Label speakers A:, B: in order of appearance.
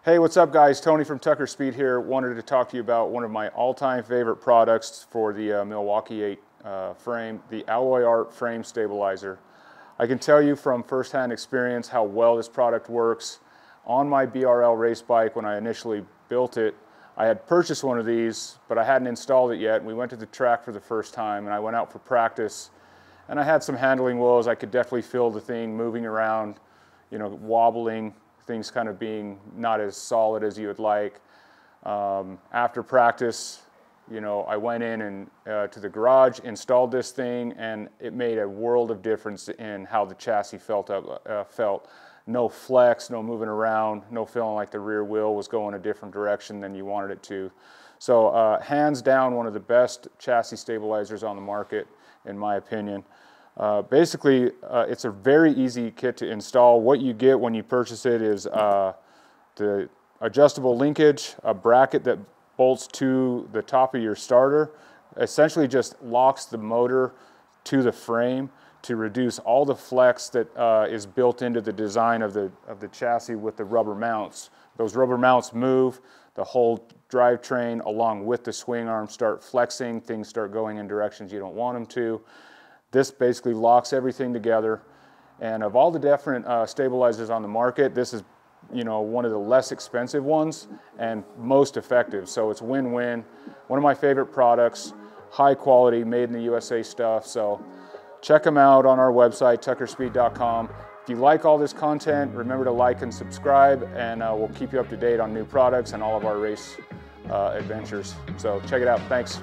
A: Hey, what's up guys? Tony from Tucker Speed here. Wanted to talk to you about one of my all-time favorite products for the Milwaukee 8 frame, the Alloy Art Frame Stabilizer. I can tell you from first-hand experience how well this product works. On my BRL race bike, when I initially built it, I had purchased one of these, but I hadn't installed it yet. We went to the track for the first time, and I went out for practice, and I had some handling woes. I could definitely feel the thing moving around, wobbling, things kind of being not as solid as you would like. After practice, I went in and to the garage, installed this thing, and it made a world of difference in how the chassis felt. No flex, no moving around, no feeling like the rear wheel was going a different direction than you wanted it to. So hands down, one of the best chassis stabilizers on the market, in my opinion. Basically, it's a very easy kit to install. What you get when you purchase it is the adjustable linkage, a bracket that bolts to the top of your starter, essentially just locks the motor to the frame to reduce all the flex that is built into the design of the chassis with the rubber mounts. Those rubber mounts move, the whole drivetrain along with the swing arm start flexing, things start going in directions you don't want them to. This basically locks everything together, and of all the different stabilizers on the market, this is one of the less expensive ones and most effective, so it's win-win. One of my favorite products, high quality, made in the USA stuff, so check them out on our website, tuckerspeed.com. If you like all this content, remember to like and subscribe, and we'll keep you up to date on new products and all of our race adventures. So check it out. Thanks.